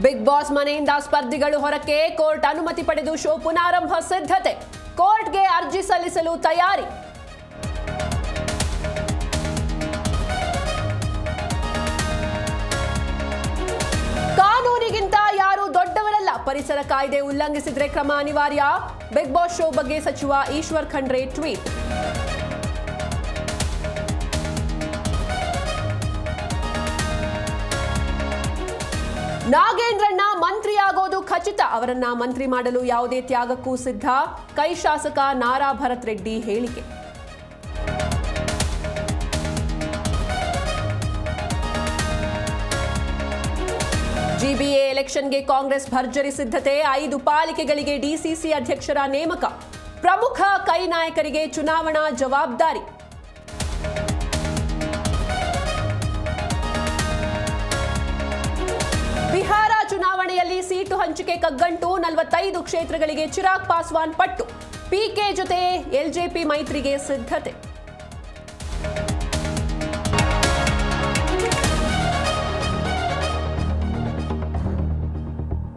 Big boss ಮನೆಯಿಂದ ಸ್ಪರ್ಧಿಗಳು ಹೊರಕ್ಕೆ ಕೋರ್ಟ್ ಅನುಮತಿ ಪಡೆದು ಶೋ ಪುನಾರಂಭ ಸಿದ್ಧತೆ. ಕೋರ್ಟ್ಗೆ ಅರ್ಜಿ ಸಲ್ಲಿಸಲು ತಯಾರಿ. ಕಾನೂನಿಗಿಂತ ಯಾರು ದೊಡ್ಡವರಲ್ಲ, ಪರಿಸರ ಕಾಯ್ದೆ ಉಲ್ಲಂಘಿಸಿದ್ರೆ ಕ್ರಮ ಅನಿವಾರ್ಯ. ಬಿಗ್ ಬಾಸ್ ಶೋ ಬಗ್ಗೆ ಸಚಿವ ಈಶ್ವರ್ ಖಂಡ್ರೆ ಟ್ವೀಟ್. ನಾಗೇಂದ್ರಣ್ಣ ಮಂತ್ರಿಯಾಗೋದು ಖಚಿತ, ಅವರನ್ನ ಮಂತ್ರಿ ಮಾಡಲು ಯಾವುದೇ ತ್ಯಾಗಕ್ಕೂ ಸಿದ್ಧ. ಕೈ ಶಾಸಕ ನಾರಾ ಭರತ್ ರೆಡ್ಡಿ ಹೇಳಿಕೆ. ಜಿಬಿಎ ಎಲೆಕ್ಷನ್ಗೆ ಕಾಂಗ್ರೆಸ್ ಭರ್ಜರಿ ಸಿದ್ಧತೆ. 5 ಪಾಲಿಕೆಗಳಿಗೆ ಡಿಸಿಸಿ ಅಧ್ಯಕ್ಷರ ನೇಮಕ. ಪ್ರಮುಖ ಕೈ ನಾಯಕರಿಗೆ ಚುನಾವಣಾ ಜವಾಬ್ದಾರಿ. ಬಿಹಾರ ಚುನಾವಣೆಯಲ್ಲಿ ಸೀಟು ಹಂಚಿಕೆ ಕಗ್ಗಂಟು. 45 ಕ್ಷೇತ್ರಗಳಿಗೆ ಚಿರಾಗ್ ಪಾಸ್ವಾನ್ ಪಟ್ಟು. ಪಿಕೆ ಜೊತೆ ಎಲ್ಜೆಪಿ ಮೈತ್ರಿಗೆ ಸಿದ್ಧತೆ.